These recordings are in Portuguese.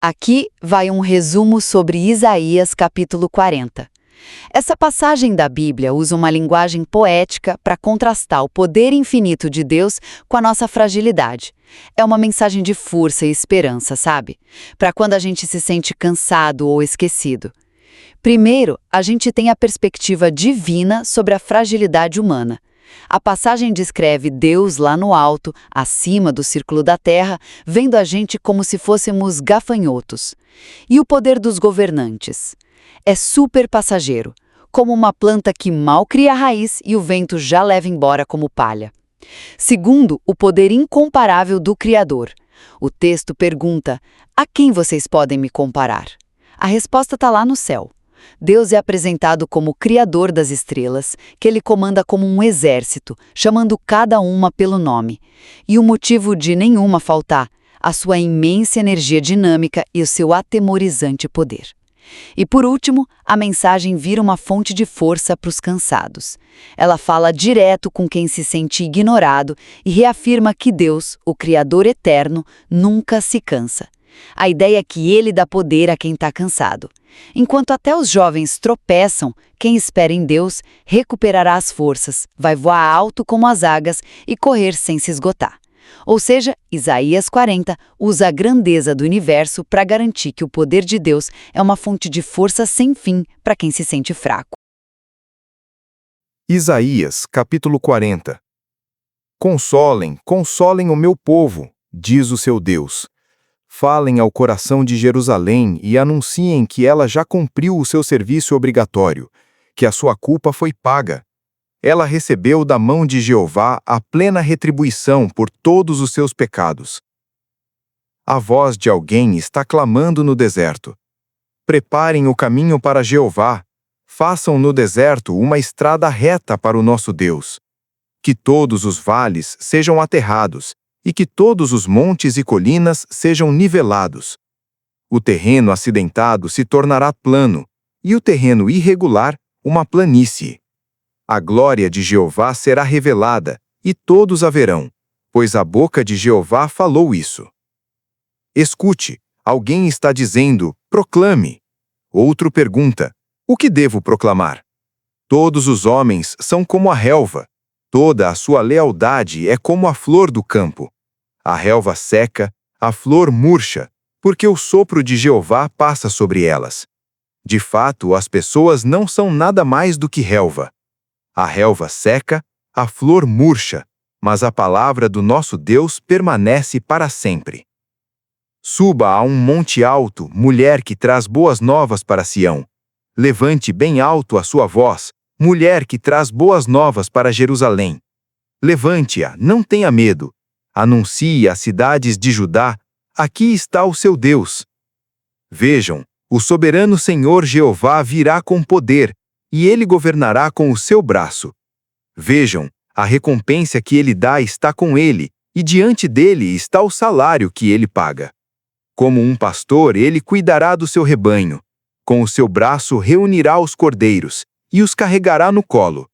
Aqui vai um resumo sobre Isaías capítulo 40. Essa passagem da Bíblia usa uma linguagem poética para contrastar o poder infinito de Deus com a nossa fragilidade. É uma mensagem de força e esperança, sabe? Para quando a gente se sente cansado ou esquecido. Primeiro, a gente tem a perspectiva divina sobre a fragilidade humana. A passagem descreve Deus lá no alto, acima do círculo da terra, vendo a gente como se fôssemos gafanhotos. E o poder dos governantes? É super passageiro, como uma planta que mal cria raiz e o vento já leva embora como palha. Segundo, o poder incomparável do Criador. O texto pergunta: a quem vocês podem me comparar? A resposta está lá no céu. Deus é apresentado como Criador das estrelas, que ele comanda como um exército, chamando cada uma pelo nome. E o motivo de nenhuma faltar: a sua imensa energia dinâmica e o seu atemorizante poder. E por último, a mensagem vira uma fonte de força para os cansados. Ela fala direto com quem se sente ignorado e reafirma que Deus, o Criador eterno, nunca se cansa. A ideia é que ele dá poder a quem está cansado. Enquanto até os jovens tropeçam, quem espera em Deus recuperará as forças, vai voar alto como as águias e correr sem se esgotar. Ou seja, Isaías 40 usa a grandeza do universo para garantir que o poder de Deus é uma fonte de força sem fim para quem se sente fraco. Isaías, capítulo 40. Consolem, consolem o meu povo, diz o seu Deus. Falem ao coração de Jerusalém e anunciem que ela já cumpriu o seu serviço obrigatório, que a sua culpa foi paga. Ela recebeu da mão de Jeová a plena retribuição por todos os seus pecados. A voz de alguém está clamando no deserto. Preparem o caminho para Jeová. Façam no deserto uma estrada reta para o nosso Deus. Que todos os vales sejam aterrados e que todos os montes e colinas sejam nivelados. O terreno acidentado se tornará plano e o terreno irregular uma planície. A glória de Jeová será revelada, e todos a verão, pois a boca de Jeová falou isso. Escute, alguém está dizendo, proclame. Outro pergunta, o que devo proclamar? Todos os homens são como a relva, toda a sua lealdade é como a flor do campo. A relva seca, a flor murcha, porque o sopro de Jeová passa sobre elas. De fato, as pessoas não são nada mais do que relva. A relva seca, a flor murcha, mas a palavra do nosso Deus permanece para sempre. Suba a um monte alto, mulher que traz boas novas para Sião. Levante bem alto a sua voz, mulher que traz boas novas para Jerusalém. Levante-a, não tenha medo. Anuncie às cidades de Judá, aqui está o seu Deus. Vejam, o soberano Senhor Jeová virá com poder, e ele governará com o seu braço. Vejam, a recompensa que ele dá está com ele, e diante dele está o salário que ele paga. Como um pastor, ele cuidará do seu rebanho. Com o seu braço reunirá os cordeiros, e os carregará no colo.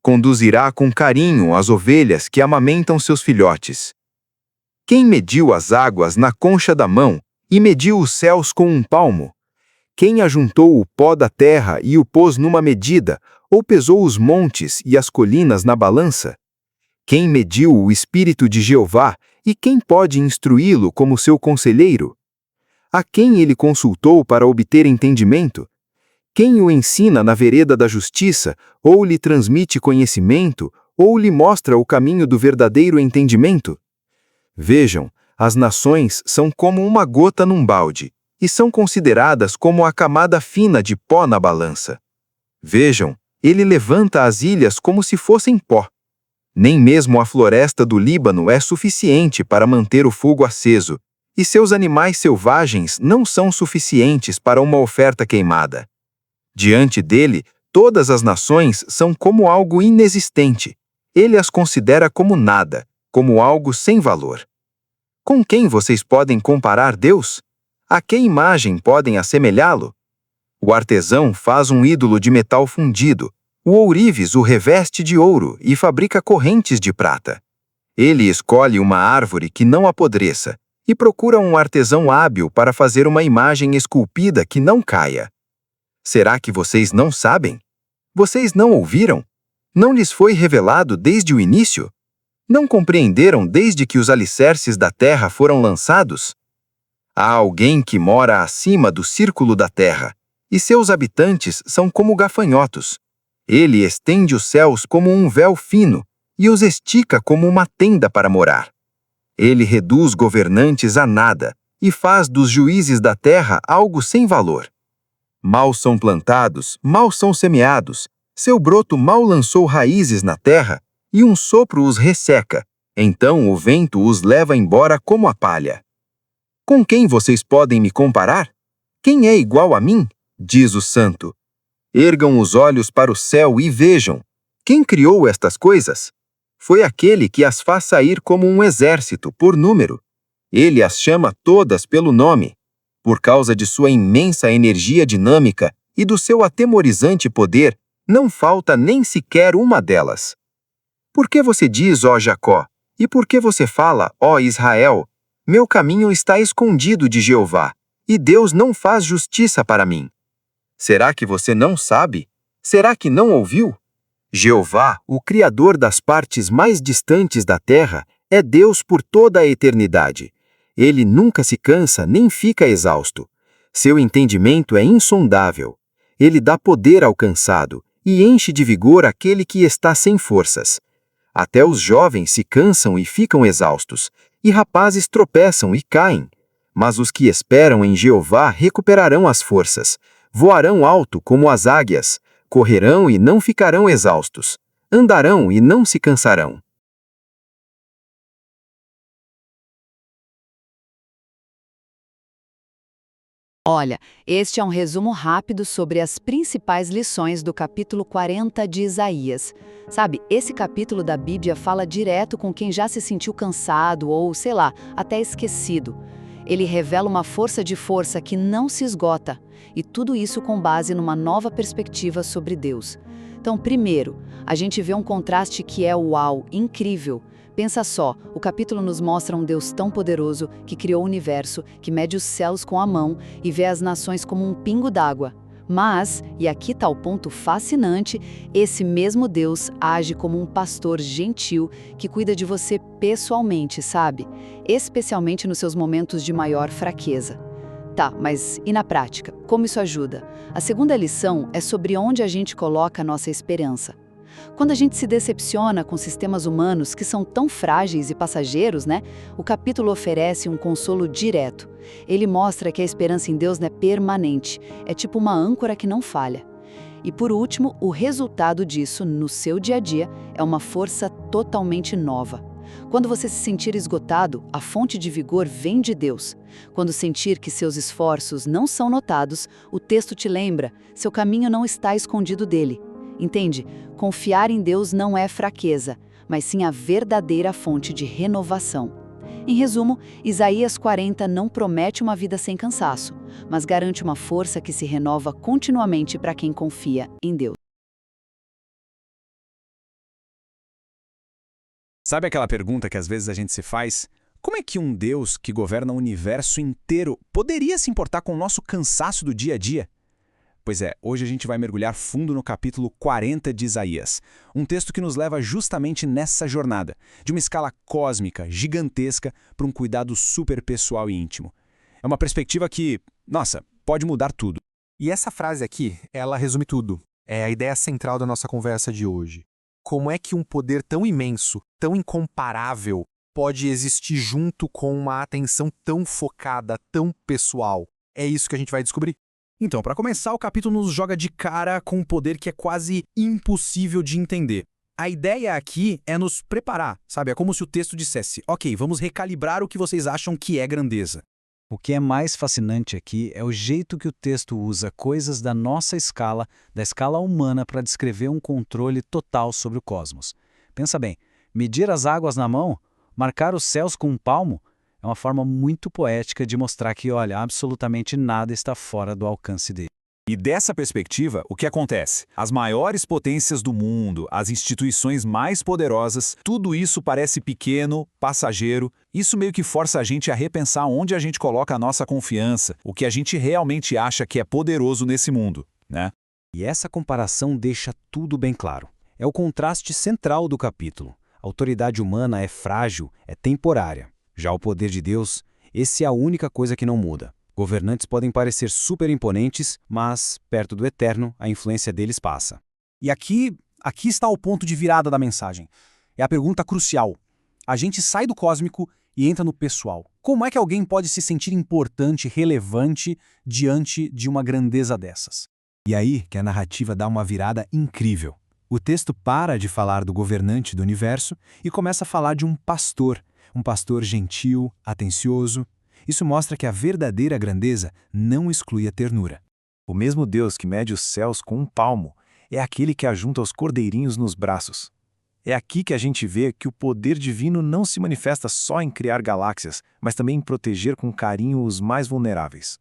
Conduzirá com carinho as ovelhas que amamentam seus filhotes. Quem mediu as águas na concha da mão, e mediu os céus com um palmo? Quem ajuntou o pó da terra e o pôs numa medida, ou pesou os montes e as colinas na balança? Quem mediu o Espírito de Jeová, e quem pode instruí-lo como seu conselheiro? A quem ele consultou para obter entendimento? Quem o ensina na vereda da justiça, ou lhe transmite conhecimento, ou lhe mostra o caminho do verdadeiro entendimento? Vejam, as nações são como uma gota num balde, e são consideradas como a camada fina de pó na balança. Vejam, ele levanta as ilhas como se fossem pó. Nem mesmo a floresta do Líbano é suficiente para manter o fogo aceso, e seus animais selvagens não são suficientes para uma oferta queimada. Diante dele, todas as nações são como algo inexistente. Ele as considera como nada, como algo sem valor. Com quem vocês podem comparar Deus? A que imagem podem assemelhá-lo? O artesão faz um ídolo de metal fundido, o ourives o reveste de ouro e fabrica correntes de prata. Ele escolhe uma árvore que não apodreça e procura um artesão hábil para fazer uma imagem esculpida que não caia. Será que vocês não sabem? Vocês não ouviram? Não lhes foi revelado desde o início? Não compreenderam desde que os alicerces da terra foram lançados? Há alguém que mora acima do círculo da terra, e seus habitantes são como gafanhotos. Ele estende os céus como um véu fino e os estica como uma tenda para morar. Ele reduz governantes a nada e faz dos juízes da terra algo sem valor. Mal são plantados, mal são semeados, seu broto mal lançou raízes na terra, e um sopro os resseca, então o vento os leva embora como a palha. Com quem vocês podem me comparar? Quem é igual a mim? Diz o Santo. Ergam os olhos para o céu e vejam. Quem criou estas coisas? Foi aquele que as faz sair como um exército, por número. Ele as chama todas pelo nome. Por causa de sua imensa energia dinâmica e do seu atemorizante poder, não falta nem sequer uma delas. Por que você diz, ó Jacó, e por que você fala, ó Israel, meu caminho está escondido de Jeová, e Deus não faz justiça para mim? Será que você não sabe? Será que não ouviu? Jeová, o Criador das partes mais distantes da terra, é Deus por toda a eternidade. Ele nunca se cansa nem fica exausto. Seu entendimento é insondável. Ele dá poder ao cansado e enche de vigor aquele que está sem forças. Até os jovens se cansam e ficam exaustos, e rapazes tropeçam e caem. Mas os que esperam em Jeová recuperarão as forças, voarão alto como as águias, correrão e não ficarão exaustos, andarão e não se cansarão. Olha, este é um resumo rápido sobre as principais lições do capítulo 40 de Isaías. Sabe, esse capítulo da Bíblia fala direto com quem já se sentiu cansado ou, sei lá, até esquecido. Ele revela uma força de força que não se esgota, e tudo isso com base numa nova perspectiva sobre Deus. Então, primeiro, a gente vê um contraste que é uau, incrível. Pensa só, o capítulo nos mostra um Deus tão poderoso que criou o universo, que mede os céus com a mão e vê as nações como um pingo d'água. Mas, e aqui está o ponto fascinante, esse mesmo Deus age como um pastor gentil que cuida de você pessoalmente, sabe? Especialmente nos seus momentos de maior fraqueza. Tá, mas e na prática? Como isso ajuda? A segunda lição é sobre onde a gente coloca a nossa esperança. Quando a gente se decepciona com sistemas humanos que são tão frágeis e passageiros, né? O capítulo oferece um consolo direto. Ele mostra que a esperança em Deus é permanente, é tipo uma âncora que não falha. E por último, o resultado disso, no seu dia a dia, é uma força totalmente nova. Quando você se sentir esgotado, a fonte de vigor vem de Deus. Quando sentir que seus esforços não são notados, o texto te lembra, seu caminho não está escondido dele. Entende? Confiar em Deus não é fraqueza, mas sim a verdadeira fonte de renovação. Em resumo, Isaías 40 não promete uma vida sem cansaço, mas garante uma força que se renova continuamente para quem confia em Deus. Sabe aquela pergunta que às vezes a gente se faz? Como é que um Deus que governa o universo inteiro poderia se importar com o nosso cansaço do dia a dia? Pois é, hoje a gente vai mergulhar fundo no capítulo 40 de Isaías, um texto que nos leva justamente nessa jornada, de uma escala cósmica, gigantesca, para um cuidado super pessoal e íntimo. É uma perspectiva que, nossa, pode mudar tudo. E essa frase aqui, ela resume tudo. É a ideia central da nossa conversa de hoje. Como é que um poder tão imenso, tão incomparável, pode existir junto com uma atenção tão focada, tão pessoal? É isso que a gente vai descobrir. Então, para começar, o capítulo nos joga de cara com um poder que é quase impossível de entender. A ideia aqui é nos preparar, sabe? É como se o texto dissesse, ok, vamos recalibrar o que vocês acham que é grandeza. O que é mais fascinante aqui é o jeito que o texto usa coisas da nossa escala, da escala humana, para descrever um controle total sobre o cosmos. Pensa bem, medir as águas na mão, marcar os céus com um palmo, é uma forma muito poética de mostrar que, olha, absolutamente nada está fora do alcance dele. E dessa perspectiva, o que acontece? As maiores potências do mundo, as instituições mais poderosas, tudo isso parece pequeno, passageiro. Isso meio que força a gente a repensar onde a gente coloca a nossa confiança, o que a gente realmente acha que é poderoso nesse mundo, né? E essa comparação deixa tudo bem claro. É o contraste central do capítulo. A autoridade humana é frágil, é temporária. Já o poder de Deus, esse é a única coisa que não muda. Governantes podem parecer super imponentes, mas, perto do eterno, a influência deles passa. E aqui está o ponto de virada da mensagem. É a pergunta crucial. A gente sai do cósmico e entra no pessoal. Como é que alguém pode se sentir importante, relevante, diante de uma grandeza dessas? E aí que a narrativa dá uma virada incrível. O texto para de falar do governante do universo e começa a falar de um pastor gentil, atencioso. Isso mostra que a verdadeira grandeza não exclui a ternura. O mesmo Deus que mede os céus com um palmo é aquele que ajunta os cordeirinhos nos braços. É aqui que a gente vê que o poder divino não se manifesta só em criar galáxias, mas também em proteger com carinho os mais vulneráveis.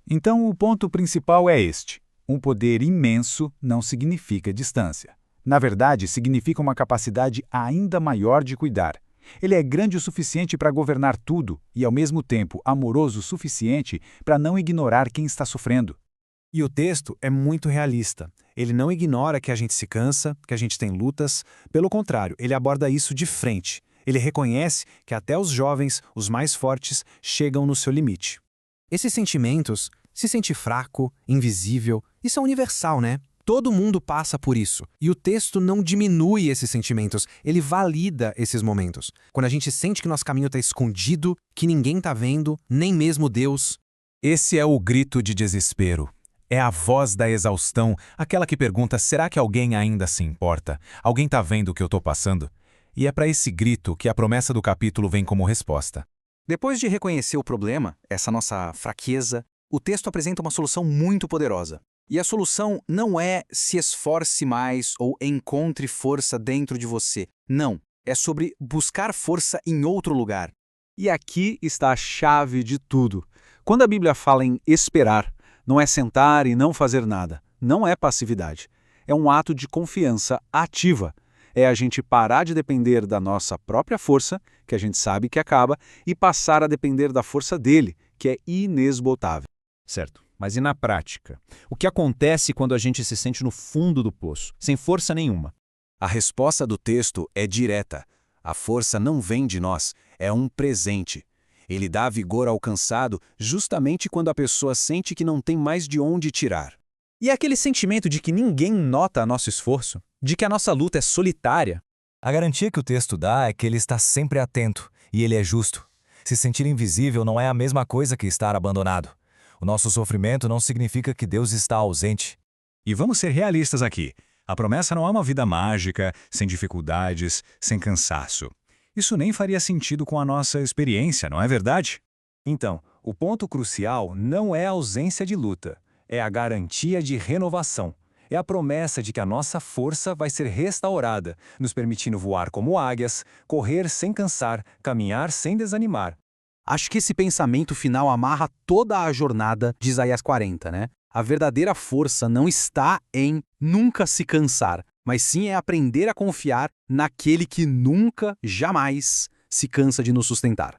Então, o ponto principal é este. Um poder imenso não significa distância. Na verdade, significa uma capacidade ainda maior de cuidar. Ele é grande o suficiente para governar tudo e, ao mesmo tempo, amoroso o suficiente para não ignorar quem está sofrendo. E o texto é muito realista. Ele não ignora que a gente se cansa, que a gente tem lutas. Pelo contrário, ele aborda isso de frente. Ele reconhece que até os jovens, os mais fortes, chegam no seu limite. Esses sentimentos, se sentir fraco, invisível, isso é universal, né? Todo mundo passa por isso. E o texto não diminui esses sentimentos, ele valida esses momentos. Quando a gente sente que nosso caminho está escondido, que ninguém está vendo, nem mesmo Deus. Esse é o grito de desespero. É a voz da exaustão, aquela que pergunta: será que alguém ainda se importa? Alguém está vendo o que eu estou passando? E é para esse grito que a promessa do capítulo vem como resposta. Depois de reconhecer o problema, essa nossa fraqueza, o texto apresenta uma solução muito poderosa. E a solução não é se esforce mais ou encontre força dentro de você. Não, é sobre buscar força em outro lugar. E aqui está a chave de tudo. Quando a Bíblia fala em esperar, não é sentar e não fazer nada. Não é passividade. É um ato de confiança ativa. É a gente parar de depender da nossa própria força, que a gente sabe que acaba, e passar a depender da força dele, que é inesgotável. Certo. Mas e na prática? O que acontece quando a gente se sente no fundo do poço, sem força nenhuma? A resposta do texto é direta. A força não vem de nós, é um presente. Ele dá vigor ao cansado justamente quando a pessoa sente que não tem mais de onde tirar. E é aquele sentimento de que ninguém nota nosso esforço, de que a nossa luta é solitária. A garantia que o texto dá é que ele está sempre atento, e ele é justo. Se sentir invisível não é a mesma coisa que estar abandonado. O nosso sofrimento não significa que Deus está ausente. E vamos ser realistas aqui. A promessa não é uma vida mágica, sem dificuldades, sem cansaço. Isso nem faria sentido com a nossa experiência, não é verdade? Então, o ponto crucial não é a ausência de luta, é a garantia de renovação. É a promessa de que a nossa força vai ser restaurada, nos permitindo voar como águias, correr sem cansar, caminhar sem desanimar. Acho que esse pensamento final amarra toda a jornada de Isaías 40, né? A verdadeira força não está em nunca se cansar, mas sim é aprender a confiar naquele que nunca, jamais, se cansa de nos sustentar.